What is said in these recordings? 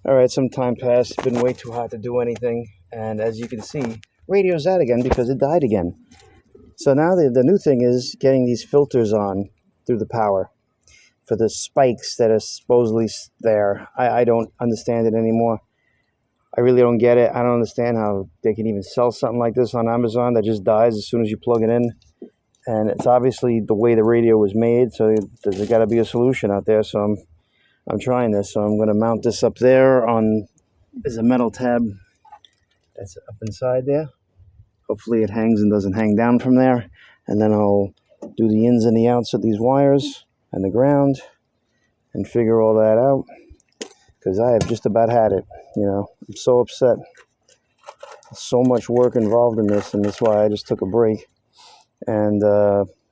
All right, some time passed. It's been way too hot to do anything. And as you can see, radio's out again because it died again. So now the new thing is getting these filters on through the power for the spikes that are supposedly there. I don't understand it anymore. I really don't get it. I don't understand how they can even sell something like this on Amazon that just dies as soon as you plug it in. And it's obviously the way the radio was made, so there's got to be a solution out there. So I'm trying this. So I'm going to mount this up there on, there's a metal tab that's up inside there. Hopefully it hangs and doesn't hang down from there. And then I'll do the ins and the outs of these wires and the ground and figure all that out, because I have just about had it. You know, I'm so upset. So much work involved in this, and that's why I just took a break and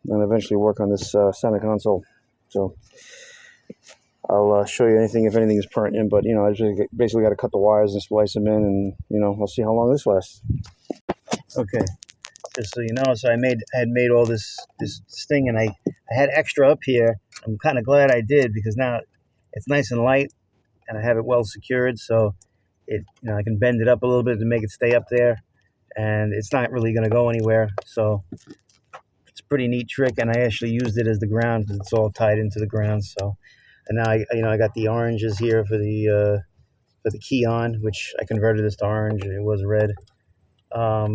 eventually work on this center console. So I'll show you anything if anything is burnt in, but you know, I just basically got to cut the wires and splice them in, and you know, I'll see how long this lasts. Okay, just so you know, so I had made all this thing, and I had extra up here. I'm kind of glad I did, because now it's nice and light, and I have it well secured, so it, you know, I can bend it up a little bit to make it stay up there, and it's not really going to go anywhere. So it's a pretty neat trick, and I actually used it as the ground because it's all tied into the ground. So, and now I got the oranges here for the key on, which I converted this to orange. It was red. But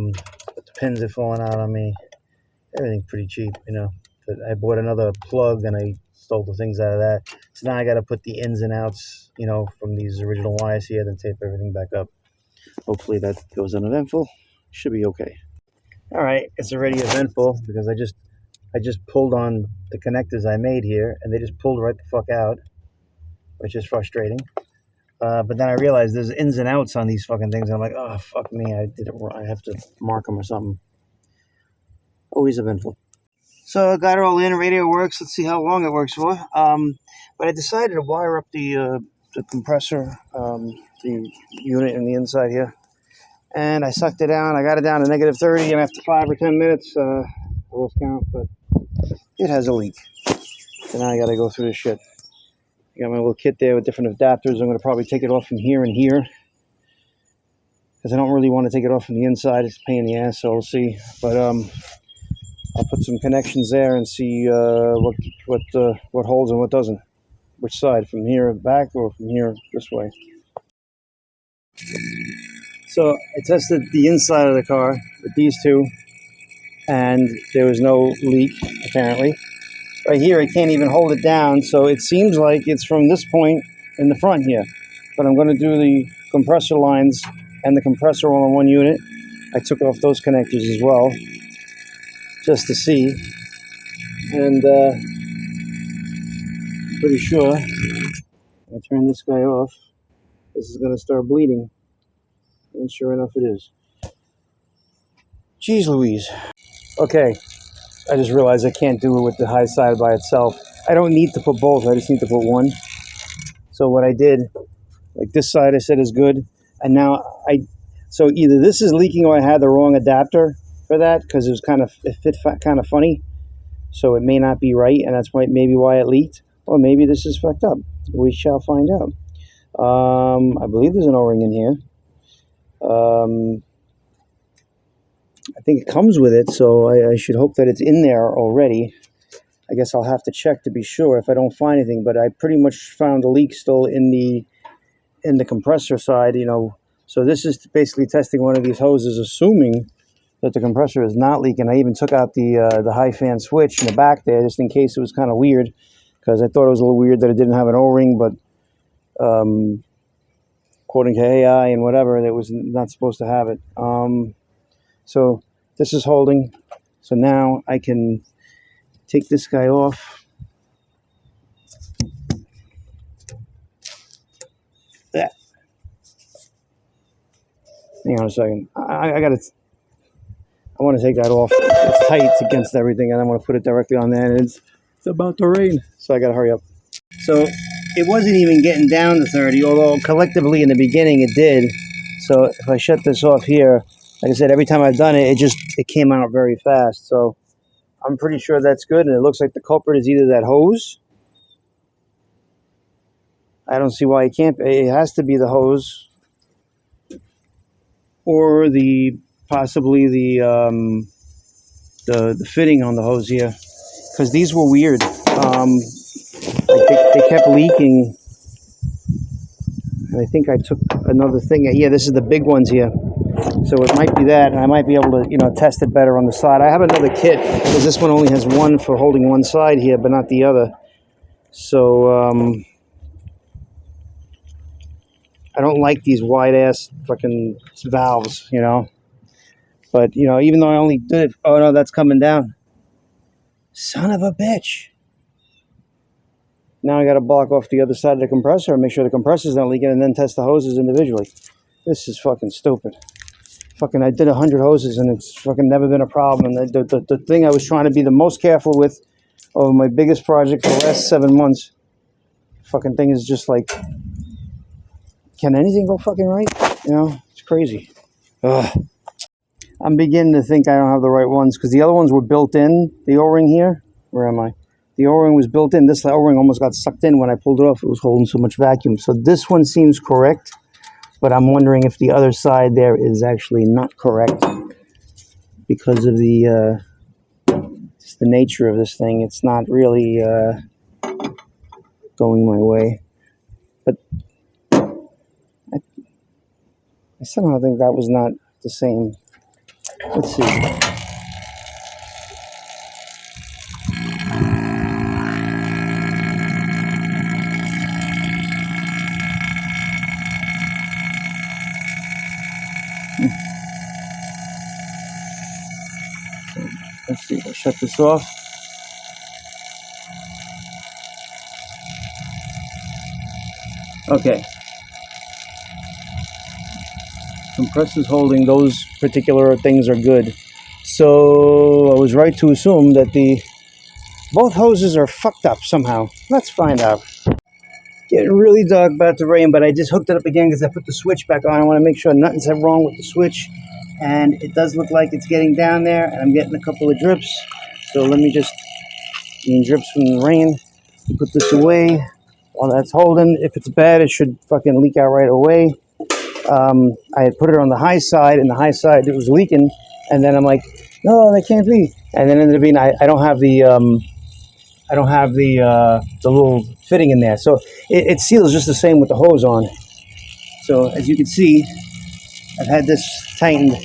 the pins are falling out on me. Everything's pretty cheap, you know. But I bought another plug and I stole the things out of that. So now I got to put the ins and outs, you know, from these original wires here, then tape everything back up. Hopefully that goes uneventful. Should be okay. All right, it's already eventful because I just pulled on the connectors I made here, and they just pulled right the fuck out, which is frustrating. But then I realized there's ins and outs on these fucking things. I'm like, oh, fuck me, I did it wrong. I have to mark them or something. Always eventful. So I got it all in. Radio works. Let's see how long it works for. But I decided to wire up the compressor, the unit in the inside here. And I sucked it down. I got it down to negative 30, and after 5 or 10 minutes, I lost count, but it has a leak. So now I got to go through this shit. I got my little kit there with different adapters. I'm going to probably take it off from here and here, because I don't really want to take it off from the inside. It's a pain in the ass, so we'll see. But I'll put some connections there and see what holds and what doesn't. Which side, from here back or from here this way. So I tested the inside of the car with these two, and there was no leak, apparently. Right here, I can't even hold it down, so it seems like it's from this point in the front here. But I'm going to do the compressor lines and the compressor all in one unit. I took off those connectors as well, just to see. And pretty sure I turn this guy off, this is going to start bleeding. And sure enough, it is. Jeez Louise. Okay, I just realized I can't do it with the high side by itself. I don't need to put both, I just need to put one. So what I did, like this side I said is good, and now so either this is leaking or I had the wrong adapter for that, because it fit kind of funny, so it may not be right, and that's maybe why it leaked, or maybe this is fucked up. We shall find out. I believe there's an O-ring in here. I think it comes with it, so I should hope that it's in there already. I guess I'll have to check to be sure if I don't find anything, but I pretty much found a leak still in the compressor side, you know. So this is basically testing one of these hoses, assuming that the compressor is not leaking. I even took out the high fan switch in the back there, just in case it was kind of weird, because I thought it was a little weird that it didn't have an O-ring, but according to AI and whatever, it was not supposed to have it. So this is holding. So now I can take this guy off. Yeah. Hang on a second. I want to take that off. It's tight against everything, and I'm going to put it directly on there, and it's about to rain, so I got to hurry up. So it wasn't even getting down to 30, although collectively in the beginning it did. So if I shut this off here, like I said, every time I've done it, it came out very fast. So I'm pretty sure that's good, and it looks like the culprit is either that hose I don't see why it can't. It has to be the hose, or possibly the fitting on the hose here, because these were weird. Like they kept leaking, and I think I took another thing. Yeah, this is the big ones here, so it might be that, and I might be able to, you know, test it better on the side. I have another kit because this one only has one for holding one side here, but not the other. So I don't like these wide ass fucking valves, you know. But you know, even though I only did it, oh no, that's coming down. Son of a bitch. Now I got to block off the other side of the compressor and make sure the compressor's not leaking, and then test the hoses individually. This is fucking stupid. Fucking, I did 100 hoses and it's fucking never been a problem. And the thing I was trying to be the most careful with over my biggest project for the last 7 months, fucking thing is just like, can anything go fucking right? You know, it's crazy. Ugh. I'm beginning to think I don't have the right ones, because the other ones were built in. The O-ring here, where am I? The O-ring was built in. This O-ring almost got sucked in when I pulled it off. It was holding so much vacuum. So this one seems correct, but I'm wondering if the other side there is actually not correct because of the just the nature of this thing. It's not really going my way. But I somehow think that was not the same. Let's see. Let's see, I'll shut this off. Okay. Compressors holding, those particular things are good. So I was right to assume that both hoses are fucked up somehow. Let's find out. Getting really dark, about to rain, but I just hooked it up again because I put the switch back on. I want to make sure nothing's wrong with the switch. And it does look like it's getting down there, and I'm getting a couple of drips. So let me just, drips from the rain. Put this away while that's holding. If it's bad, it should fucking leak out right away. I had put it on the high side, and the high side, it was leaking. And then I'm like, no, that can't be. And then it ended up being, I don't have the little fitting in there. So it seals just the same with the hose on. So as you can see, I've had this tightened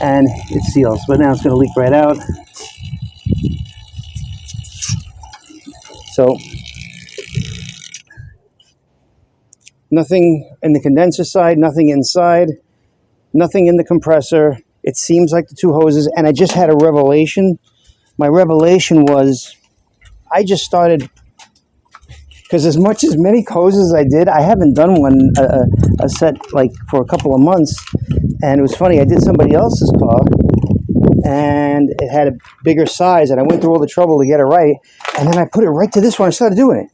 and it seals, but now it's going to leak right out. So nothing in the condenser side, nothing inside, nothing in the compressor. It seems like the two hoses, and I just had a revelation. My revelation was, I just started, because as many hoses I did, I haven't done one a set like for a couple of months. And it was funny, I did somebody else's car and it had a bigger size, and I went through all the trouble to get it right, and then I put it right to this one and started doing it.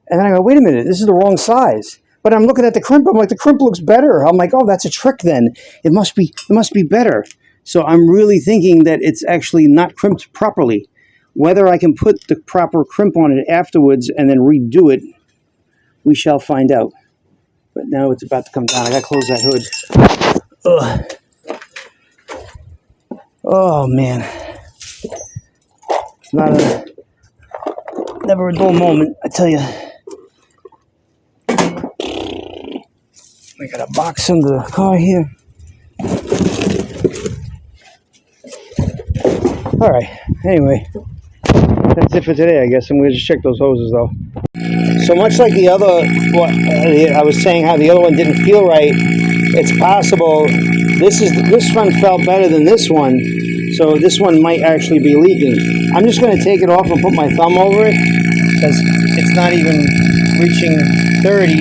And then I go, wait a minute, this is the wrong size. But I'm looking at the crimp, I'm like, the crimp looks better. I'm like, oh, that's a trick then. It must be better. So I'm really thinking that it's actually not crimped properly. Whether I can put the proper crimp on it afterwards and then redo it, we shall find out. But now it's about to come down. I gotta close that hood. Ugh. Oh man, it's never a dull moment, I tell you. I got a box under the car here. All right, anyway, that's it for today, I guess. I'm gonna just check those hoses though. So much like the other, I was saying how the other one didn't feel right. It's possible this one felt better than this one, so this one might actually be leaking. I'm just going to take it off and put my thumb over it, because it's not even reaching 30,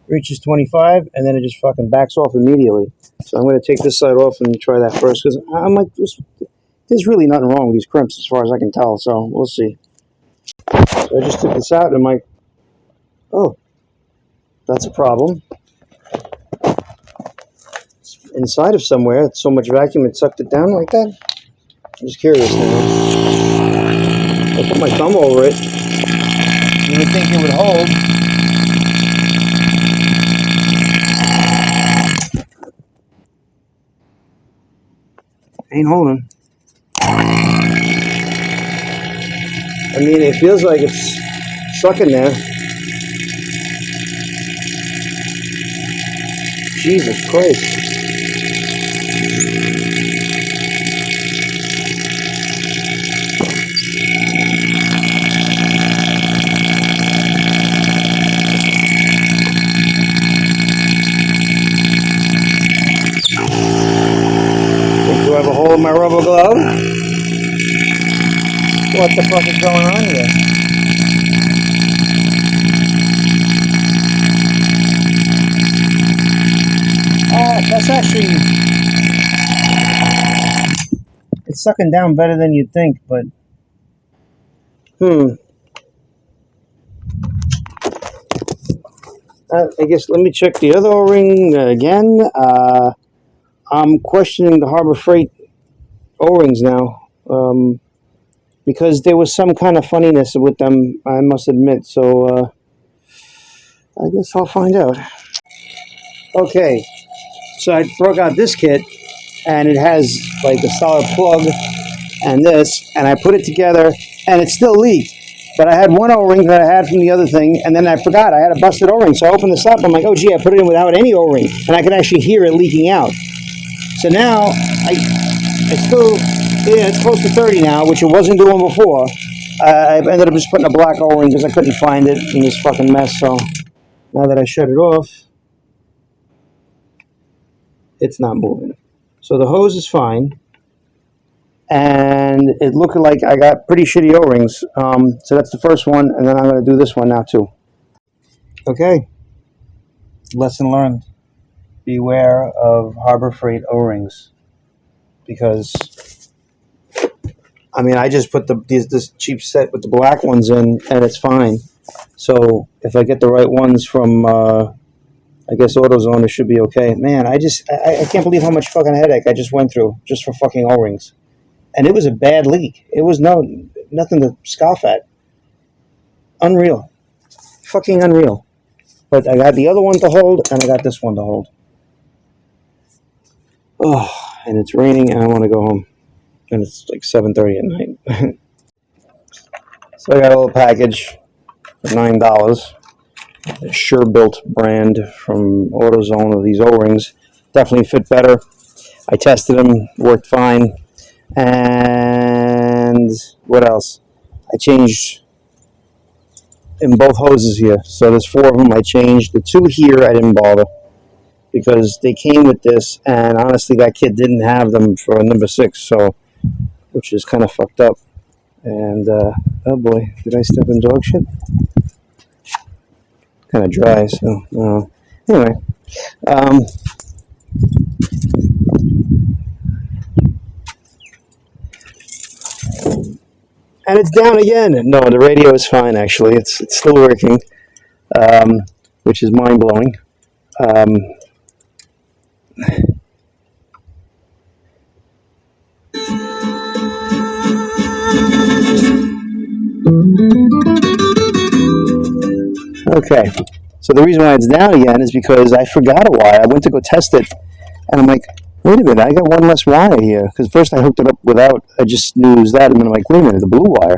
reaches 25, and then it just fucking backs off immediately. So I'm going to take this side off and try that first, because I'm like, there's really nothing wrong with these crimps as far as I can tell, so we'll see. So I just took this out and I'm like, oh, that's a problem. It's inside of somewhere. It's so much vacuum it sucked it down like that. I'm just curious now. I put my thumb over it. You would think it would hold. Ain't holding. I mean, it feels like it's stuck in there. Jesus Christ. Do I have a hole in my rubber glove? What the fuck is going on here? That's actually... It's sucking down better than you'd think, but... I guess let me check the other O-ring again. I'm questioning the Harbor Freight O-rings now. Because there was some kind of funniness with them, I must admit. So, I guess I'll find out. Okay, so I broke out this kit, and it has like a solid plug and this, and I put it together, and it still leaked. But I had one O-ring that I had from the other thing, and then I forgot I had a busted O-ring. So I opened this up, I'm like, oh gee, I put it in without any O-ring, and I can actually hear it leaking out. So now, I still, yeah, it's close to 30 now, which it wasn't doing before. I ended up just putting a black O-ring because I couldn't find it in this fucking mess, so now that I shut it off, it's not moving. So the hose is fine, and it looked like I got pretty shitty O-rings. So that's the first one, and then I'm going to do this one now too. Okay, lesson learned. Beware of Harbor Freight O-rings, because I mean, I just put this cheap set with the black ones in, and it's fine. So if I get the right ones from I guess AutoZone, it should be okay. Man, I can't believe how much fucking headache I just went through just for fucking O-rings. And it was a bad leak. It was nothing to scoff at. Unreal. Fucking unreal. But I got the other one to hold, and I got this one to hold. Oh, and it's raining, and I want to go home. And it's like 7:30 at night. So I got a little package for $9. A Sure-Built brand from AutoZone of these O-rings. Definitely fit better. I tested them, worked fine. And what else? I changed in both hoses here. So there's 4 of them I changed. The 2 here I didn't bother because they came with this, and honestly that kid didn't have them for a number 6, so which is kind of fucked up. And oh boy, did I step in dog shit? Kind of dry, so anyway. And it's down again. No, the radio is fine, actually. It's still working, which is mind-blowing. Okay, so the reason why it's down again is because I forgot a wire. I went to go test it, and I'm like, wait a minute, I got one less wire here. Because first I hooked it up without, I just knew it was that, and then I'm like, wait a minute, the blue wire,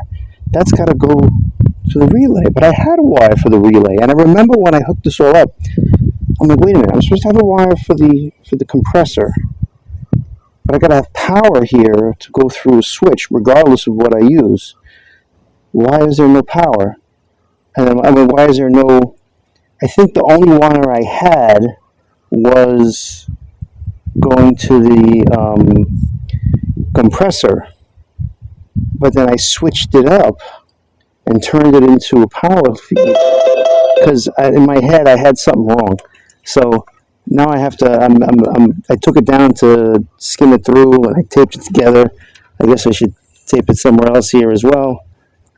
that's got to go to the relay. But I had a wire for the relay, and I remember when I hooked this all up, I'm like, wait a minute, I'm supposed to have a wire for the compressor. But I got to have power here to go through a switch, regardless of what I use. Why is there no power? And then, I mean, why is there no... I think the only wire I had was going to the compressor. But then I switched it up and turned it into a power feed. Because in my head, I had something wrong. So now I have to... I took it down to skim it through, and I taped it together. I guess I should tape it somewhere else here as well.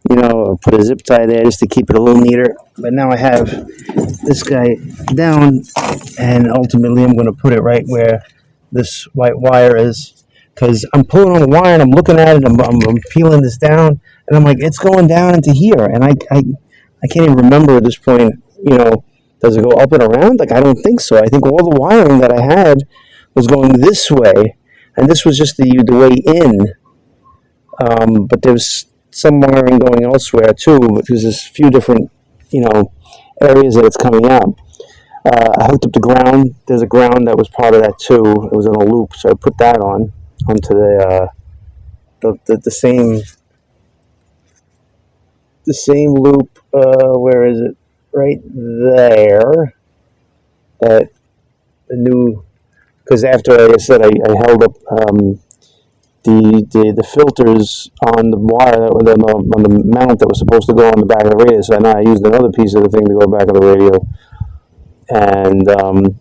You know, put a zip tie there just to keep it a little neater. But now I have this guy down, and ultimately I'm going to put it right where this white wire is. Because I'm pulling on the wire, and I'm looking at it, I'm peeling this down, and I'm like, it's going down into here. And I can't even remember at this point, you know, does it go up and around? Like, I don't think so. I think all the wiring that I had was going this way. And this was just the way in, but there's some wiring going elsewhere too, because there's a few different, areas that it's coming out. I hooked up the ground. There's a ground that was part of that too. It was on a loop, so I put that onto the same loop. Where is it? Right there. That the new, because after I said I held up the filters on the wire on the mount that was supposed to go on the back of the radio. So now I used another piece of the thing to go back of the radio, and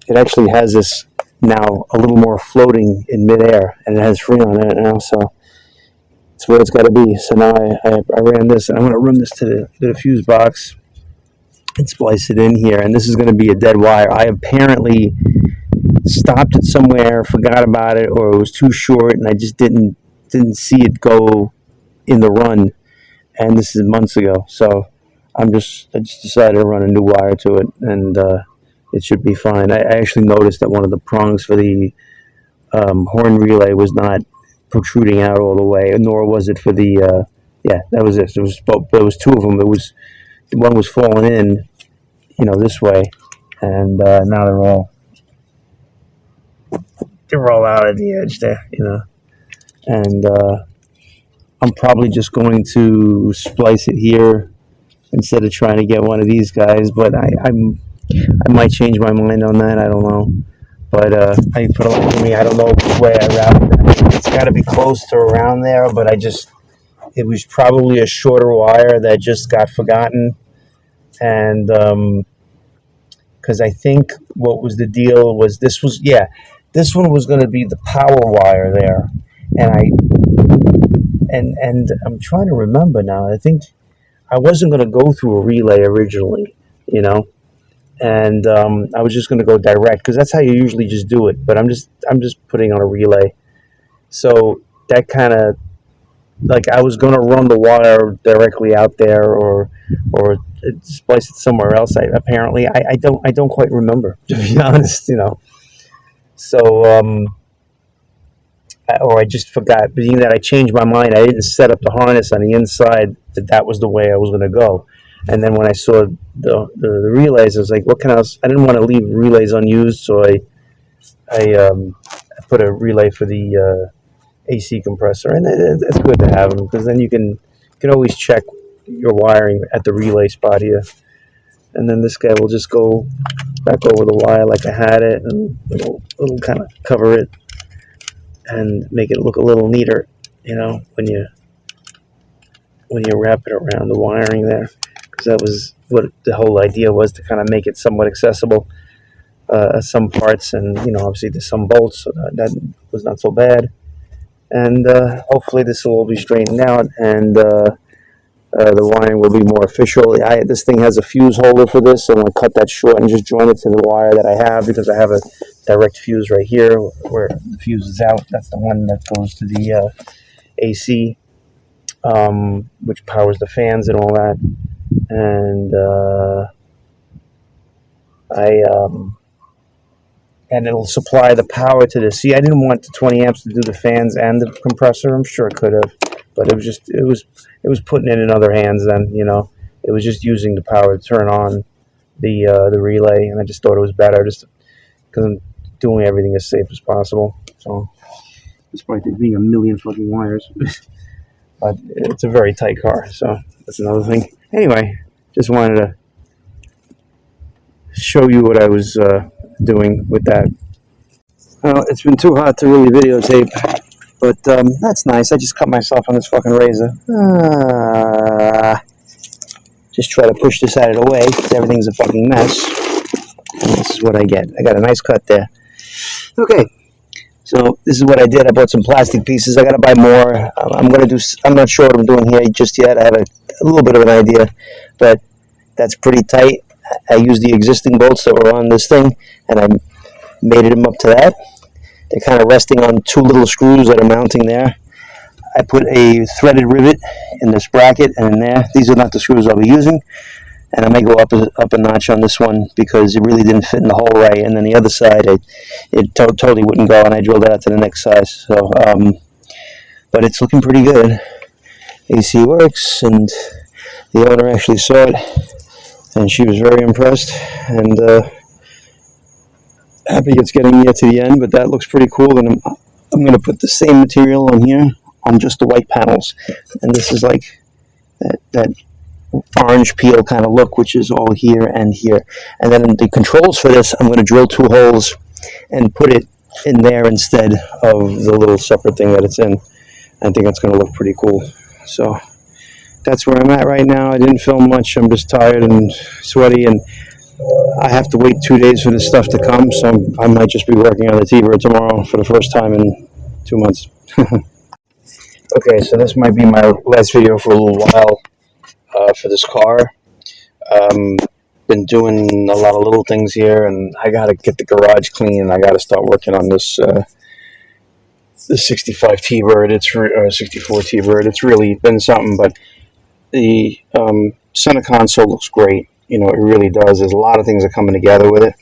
it actually has this now a little more floating in midair, and it has freon in it now, so it's where it's got to be. So now I ran this, and I'm going to run this to the fuse box and splice it in here, and this is going to be a dead wire. I apparently stopped it somewhere, forgot about it, or it was too short, and I just didn't see it go in the run. And this is months ago, so I just decided to run a new wire to it, and it should be fine. I actually noticed that one of the prongs for the horn relay was not protruding out all the way, nor was it for the that was it. There was two of them. One was falling in, this way, and now they're all out at the edge there, and I'm probably just going to splice it here instead of trying to get one of these guys, but I might change my mind on that. I don't know, but for the life of me, I don't know which way I route that. It's got to be close to around there, but it was probably a shorter wire that just got forgotten, and because I think what was the deal was this one was going to be the power wire there, and I'm trying to remember now. I think I wasn't going to go through a relay originally, and I was just going to go direct, because that's how you usually just do it. But I'm just putting on a relay, so that kind of, like, I was going to run the wire directly out there, or splice it somewhere else. I don't quite remember, to be honest, So or I just forgot. Being that I changed my mind, I didn't set up the harness on the inside that was the way I was going to go. And then when I saw the relays, I was like, what can I else? I didn't want to leave relays unused, so I put a relay for the AC compressor, and it's good to have them, because then you can always check your wiring at the relay spot here. And then this guy will just go back over the wire like I had it, and it'll kind of cover it and make it look a little neater, when you wrap it around the wiring there, because that was what the whole idea was, to kind of make it somewhat accessible. Some parts, and obviously there's some bolts, so that was not so bad. And hopefully this will all be straightened out, and the wiring will be more official. This thing has a fuse holder for this, so I'm going to cut that short and just join it to the wire that I have, because I have a direct fuse right here where the fuse is out. That's the one that goes to the AC, which powers the fans and all that. And and it'll supply the power to this. See, I didn't want the 20 amps to do the fans and the compressor. I'm sure it could have, but it was putting it in other hands then, It was just using the power to turn on the relay, and I just thought it was better, just because I'm doing everything as safe as possible. So, despite there being a million fucking wires, but it's a very tight car, so that's another thing. Anyway, just wanted to show you what I was doing with that. Well, it's been too hot to really videotape, but that's nice. I just cut myself on this fucking razor. Just try to push this out of the way, because everything's a fucking mess. And this is what I get. I got a nice cut there. Okay, so this is what I did. I bought some plastic pieces. I got to buy more. I'm not sure what I'm doing here just yet. I have a little bit of an idea, but that's pretty tight. I used the existing bolts that were on this thing, and I mated them up to that. They're kind of resting on two little screws that are mounting there. I put a threaded rivet in this bracket and in there. These are not the screws I'll be using. and I may go up a notch on this one because it really didn't fit in the hole right, and then the other side it totally wouldn't go, and I drilled it out to the next size. So but it's looking pretty good. AC works, and the owner actually saw it, and she was very impressed, and happy it's getting near to the end. But that looks pretty cool, and I'm going to put the same material on here on just the white panels, and this is like that orange peel kind of look, which is all here and here. And then the controls for this, I'm going to drill 2 holes and put it in there instead of the little separate thing that it's in. I think it's going to look pretty cool. So that's where I'm at right now. I didn't film much. I'm just tired and sweaty, and I have to wait 2 days for this stuff to come, so I might just be working on the T-Bird tomorrow for the first time in 2 months. Okay, so this might be my last video for a little while for this car. Been doing a lot of little things here, and I got to get the garage clean. I got to start working on this the 65 T-Bird. It's 64 T-Bird. It's really been something, but the center console looks great. You know, it really does. There's a lot of things that are coming together with it.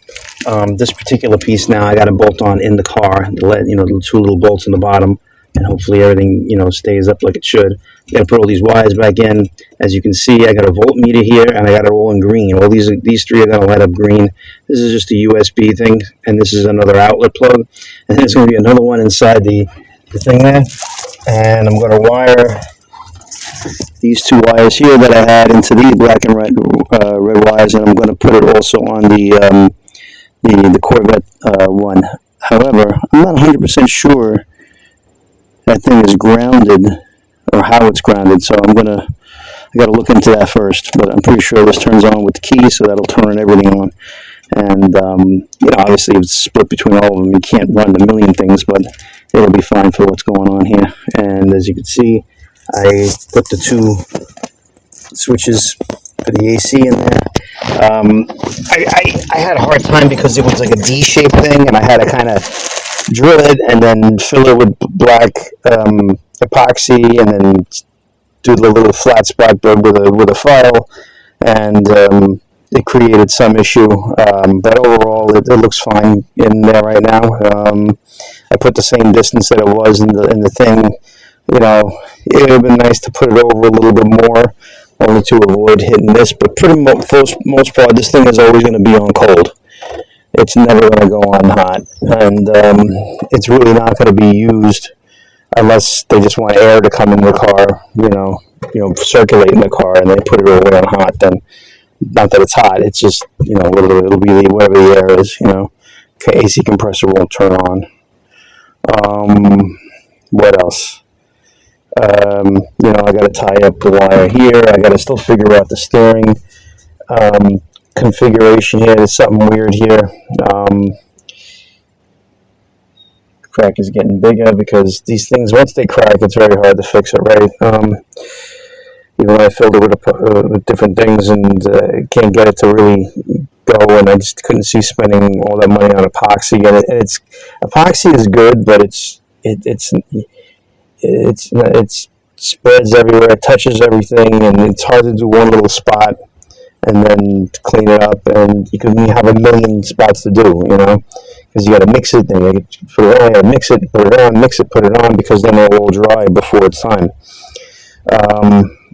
This particular piece now, I got to bolt on in the car. The 2 little bolts in the bottom, and hopefully everything, stays up like it should. I got to put all these wires back in. As you can see, I got a voltmeter here, and I got it all in green. All these 3 are going to light up green. This is just a USB thing, and this is another outlet plug. And there's going to be another one inside the thing there. And I'm going to wire these 2 wires here that I had into the black and red wires, and I'm going to put it also on the Corvette one. However, I'm not 100% sure that thing is grounded or how it's grounded, so I got to look into that first. But I'm pretty sure this turns on with the key, so that'll turn everything on. And obviously it's split between all of them. You can't run a million things, but it'll be fine for what's going on here. And as you can see, I put the 2 switches for the AC in there. I had a hard time because it was like a D-shaped thing, and I had to kind of drill it and then fill it with black epoxy, and then do the little flat spot with a file, and it created some issue. But overall, it looks fine in there right now. I put the same distance that it was in the thing. It would have been nice to put it over a little bit more, only to avoid hitting this. But for the most part, this thing is always going to be on cold. It's never going to go on hot, and it's really not going to be used unless they just want air to come in the car, circulate in the car, and they put it away on hot. Then, not that it's hot, it's just it'll be whatever the air is. AC compressor won't turn on. What else? I got to tie up the wire here. I got to still figure out the steering configuration here. There's something weird here. Crack is getting bigger because these things, once they crack, it's very hard to fix it right. Even when I filled it with different things, and can't get it to really go, and I just couldn't see spending all that money on epoxy. And it's epoxy is good, but it spreads everywhere, it touches everything, and it's hard to do one little spot and then clean it up. And you have a million spots to do, because you got to mix it, then you put it on, mix it, put it on, mix it, put it on, because then it'll all dry before it's time.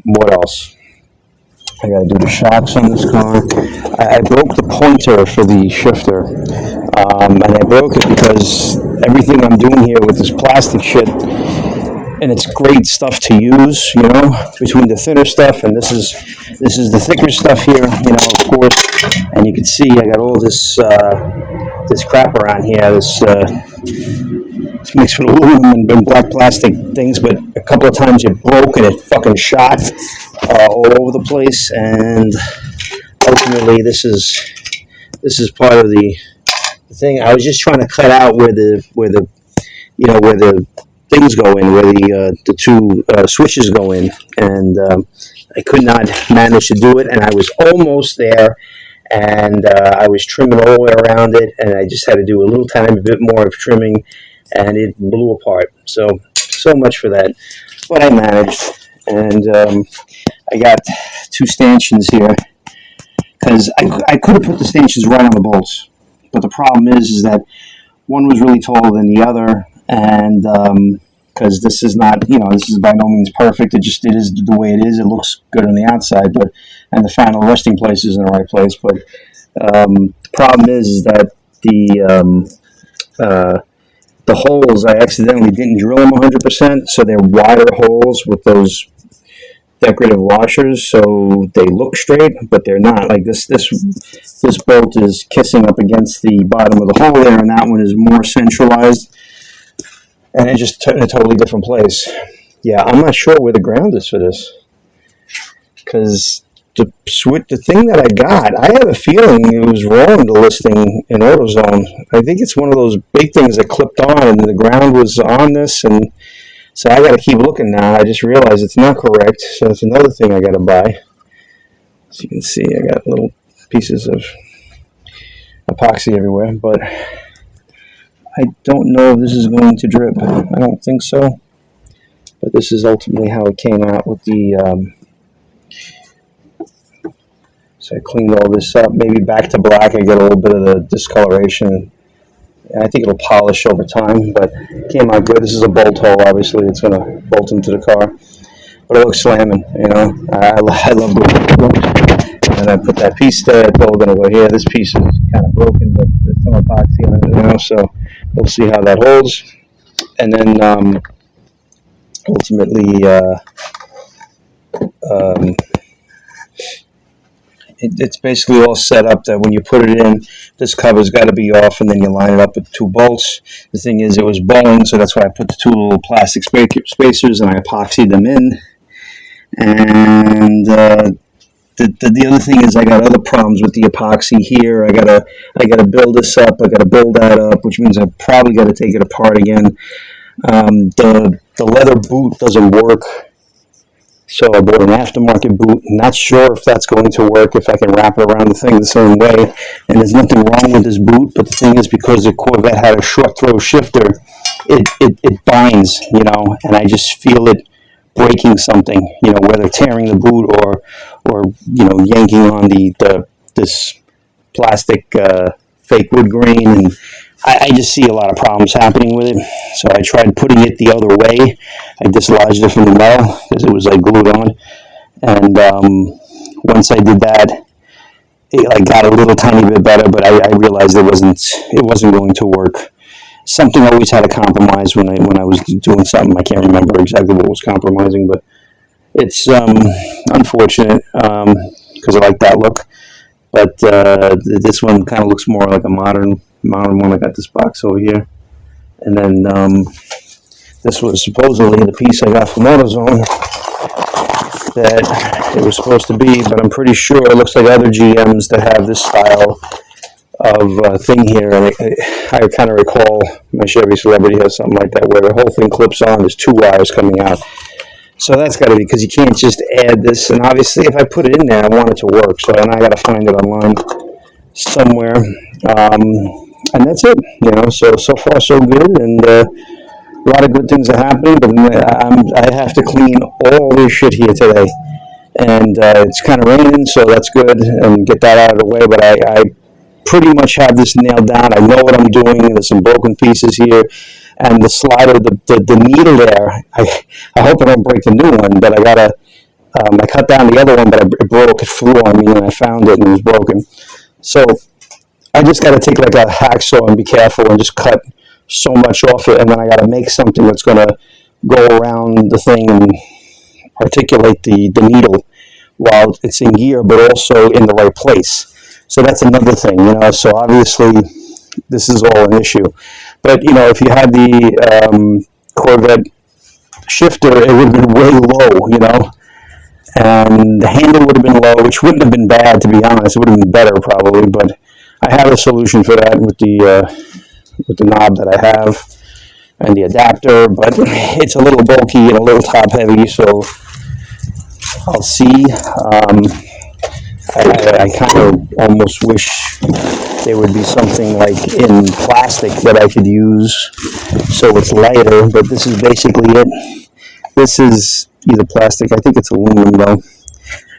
What else? I got to do the shocks on this car. I broke the pointer for the shifter, and I broke it because everything I'm doing here with this plastic shit, and it's great stuff to use, between the thinner stuff, and this is the thicker stuff here, of course. And you can see I got all this crap around here, this mixed with aluminum and black plastic things, but a couple of times it broke and it fucking shot all over the place. And ultimately, this is part of the thing. I was just trying to cut out where the things go in, where the 2 switches go in, and I could not manage to do it, and I was almost there, and I was trimming all the way around it, and I just had to do a little tiny bit more of trimming, and it blew apart. So much for that, but I managed, and I got 2 stanchions here because I could have put the stanchions right on the bolts, but the problem is that one was really taller than the other, and because this is not, this is by no means perfect. It is the way it is. It looks good on the outside, and the final resting place is in the right place. But the problem is that the holes, I accidentally didn't drill them 100%, so they're wider holes with those decorative washers, so they look straight, but they're not. Like this bolt is kissing up against the bottom of the hole there, and that one is more centralized, and it just in a totally different place. Yeah, I'm not sure where the ground is for this, because the thing that I got, I have a feeling it was wrong, the listing in AutoZone. I think it's one of those big things that clipped on, and the ground was on this, and so I got to keep looking now. I just realized it's not correct, so that's another thing I got to buy. As you can see, I got little pieces of epoxy everywhere, but I don't know if this is going to drip. I don't think so, but this is ultimately how it came out with the... So I cleaned all this up, maybe back to black. I get a little bit of the discoloration. I think it'll polish over time, but it came out good. This is a bolt hole, obviously. It's going to bolt into the car. But it looks slamming, I love the way it looks. And I put that piece there. I thought we're going to go here. This piece is kind of broken, but there's some epoxy in it, so we'll see how that holds. And then ultimately... it's basically all set up that when you put it in, this cover's got to be off, and then you line it up with 2 bolts. The thing is, it was bowing, so that's why I put the 2 little plastic spacers, and I epoxied them in. And the other thing is, I got other problems with the epoxy here. I gotta build this up. I gotta build that up, which means I probably got to take it apart again. The leather boot doesn't work. So I bought an aftermarket boot. Not sure if that's going to work, if I can wrap it around the thing the same way. And there's nothing wrong with this boot, but the thing is, because the Corvette had a short throw shifter, it binds, and I just feel it breaking something, whether tearing the boot or yanking on this plastic fake wood grain, and I just see a lot of problems happening with it. So I tried putting it the other way. I dislodged it from the metal because it was like glued on. And once I did that, it got a little tiny bit better, but I realized it wasn't going to work. Something always had a compromise when I was doing something. I can't remember exactly what was compromising, but it's unfortunate because I like that look. But this one kind of looks more like a modern one. I got this box over here, and then this was supposedly the piece I got from AutoZone that it was supposed to be, but I'm pretty sure it looks like other GMs that have this style of thing here, and I kind of recall my Chevy Celebrity has something like that where the whole thing clips on. There's 2 wires coming out. So that's got to be, because you can't just add this, and obviously if I put it in there, I want it to work, so then I got to find it online somewhere, and that's it, so far so good, and a lot of good things are happening, but I have to clean all this shit here today, and it's kind of raining, so that's good, and get that out of the way, but I pretty much have this nailed down. I know what I'm doing. There's some broken pieces here, and the slider, the needle there, I hope I don't break the new one, but I cut down the other one, but it broke, it flew on me, and I found it, and it was broken. So I just got to take like a hacksaw and be careful and just cut so much off it, and then I got to make something that's going to go around the thing and articulate the needle while it's in gear, but also in the right place. So that's another thing, so obviously this is all an issue. But, if you had the Corvette shifter, it would have been way low, and the handle would have been low, which wouldn't have been bad, to be honest. It would have been better probably, but I have a solution for that with the knob that I have and the adapter, but it's a little bulky and a little top heavy, so I'll see. I kind of almost wish there would be something like in plastic that I could use so it's lighter, but this is basically it. This is either plastic, I think it's aluminum though,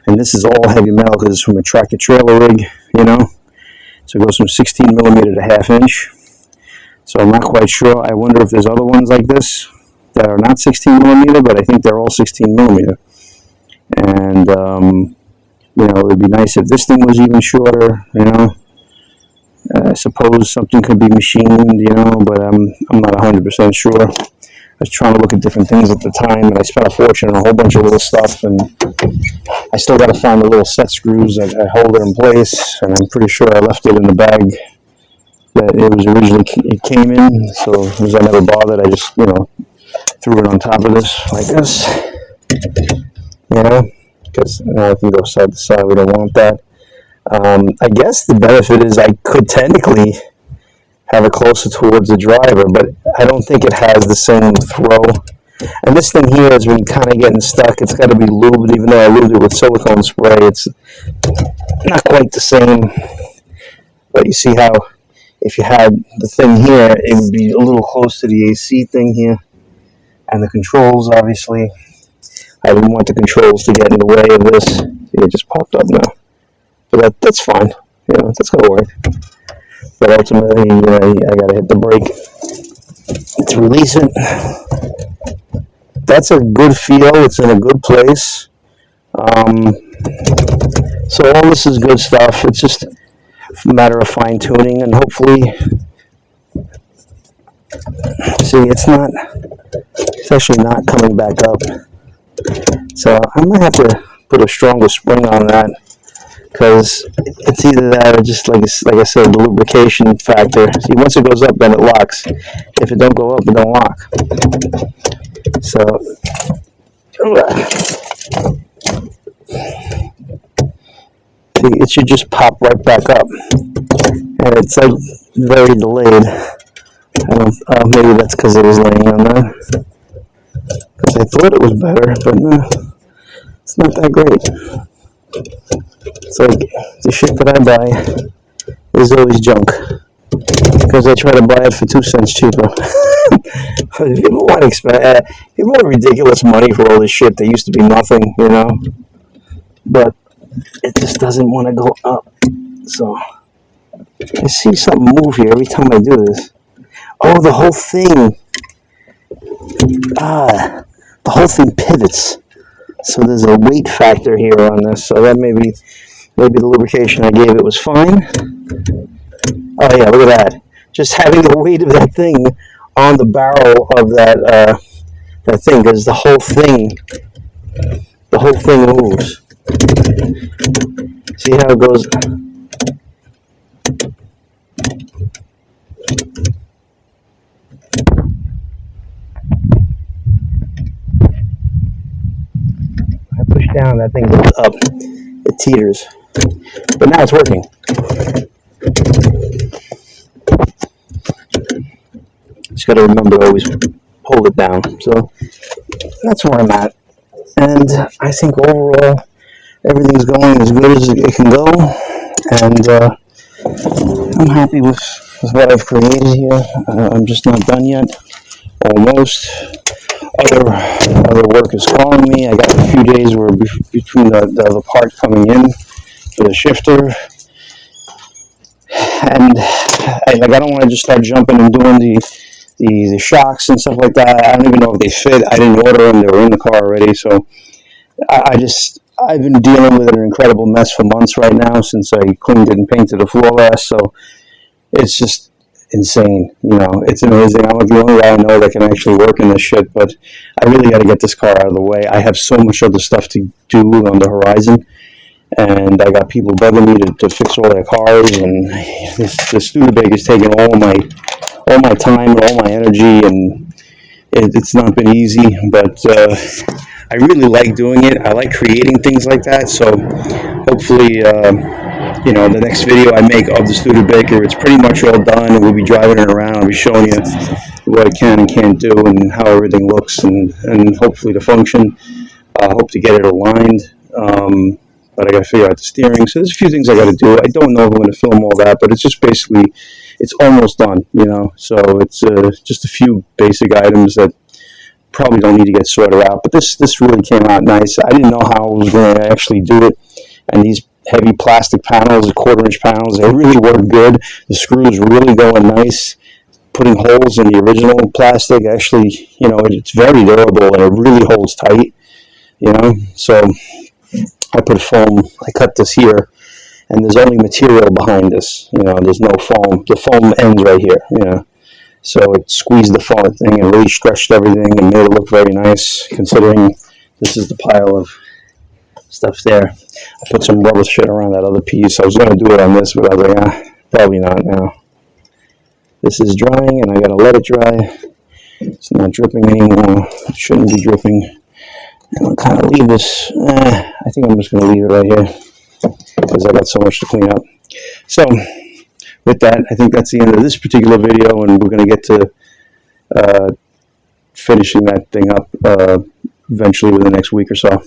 And this is all heavy metal because it's from a tractor trailer rig, you know. So it goes from 16 millimeter to 1/2 inch. So I'm not quite sure. I wonder if there's other ones like this that are not 16 millimeter, but I think they're all 16 millimeter. And, you know, it would be nice if this thing was even shorter, you know. I suppose something could be machined, you know, but I'm not 100% sure. I was trying to look at different things at the time, and I spent a fortune on a whole bunch of little stuff, and I still got to find the little set screws that hold it in place, and I'm pretty sure I left it in the bag that it came in, so as I never bothered, I just, you know, threw it on top of this, like this, you know, because now I can go side to side, we don't want that. I guess the benefit is I could technically have it closer towards the driver, but I don't think it has the same throw. And this thing here has been kind of getting stuck. It's got to be lubed, even though I lubed it with silicone spray. It's not quite the same. But you see how if you had the thing here, it would be a little close to the AC thing here. And the controls, obviously. I didn't want the controls to get in the way of this. See, it just popped up now. But that's fine. You know, that's going to work. But ultimately, I got to hit the brake to release it. That's a good feel. It's in a good place. So all this is good stuff. It's just a matter of fine tuning, and hopefully, see, it's actually not coming back up. So I might have to put a stronger spring on that, because it's either that or just like I said, the lubrication factor. See, once it goes up, then it locks. If it don't go up, it don't lock. So see, it should just pop right back up, and it's like very delayed. Maybe that's because it was laying on there. Because I thought it was better, but no, it's not that great. It's like the shit that I buy is always junk, because I try to buy it for 2 cents cheaper. People want ridiculous money for all this shit that used to be nothing, you know. But it just doesn't want to go up. So I see something move here every time I do this. Oh, the whole thing. The whole thing pivots. So there's a weight factor here on this. So that maybe the lubrication I gave it was fine. Oh yeah, look at that. Just having the weight of that thing on the barrel of that thing, because the whole thing moves. See how it goes? I push down, that thing goes up. It teeters. But now it's working. Just got to remember to always hold it down. So that's where I'm at. And I think overall, everything's going as good as it can go. And I'm happy with what I've created here. I'm just not done yet. Almost. Other work is calling me. I got a few days where between the other part coming in for the shifter. And I don't want to just start jumping and doing the shocks and stuff like that. I don't even know if they fit. I didn't order them. They were in the car already. So I've been dealing with an incredible mess for months right now since I cleaned it and painted the floor last. So it's just insane. You know, it's amazing. I'm the only guy I know that can actually work in this shit. But I really got to get this car out of the way. I have so much other stuff to do on the horizon. And I got people bugging me to fix all their cars, and the Studebaker is taking all my time and all my energy, and it's not been easy, but I really like doing it. I like creating things like that, so hopefully, the next video I make of the Studebaker, it's pretty much all done, and we'll be driving it around. I'll be showing you what I can and can't do and how everything looks, and hopefully the function. I hope to get it aligned. But I got to figure out the steering. So there's a few things I got to do. I don't know if I'm going to film all that, but it's just basically, it's almost done, you know. So it's just a few basic items that probably don't need to get sorted out. But this really came out nice. I didn't know how I was going to actually do it. And these heavy plastic panels, the 1/4-inch panels, they really work good. The screws really going nice. Putting holes in the original plastic, actually, you know, it's very durable and it really holds tight, you know. So I put foam, I cut this here, and there's only material behind this, you know, there's no foam. The foam ends right here, you know. So it squeezed the foam thing and really stretched everything and made it look very nice, considering this is the pile of stuff there. I put some rubber shit around that other piece. I was going to do it on this, but I was like, probably not now. This is drying, and I gotta let it dry. It's not dripping anymore. It shouldn't be dripping. And I'll kind of leave this. I think I'm just gonna leave it right here because I got so much to clean up. So, with that, I think that's the end of this particular video, and we're gonna get to finishing that thing up eventually within the next week or so.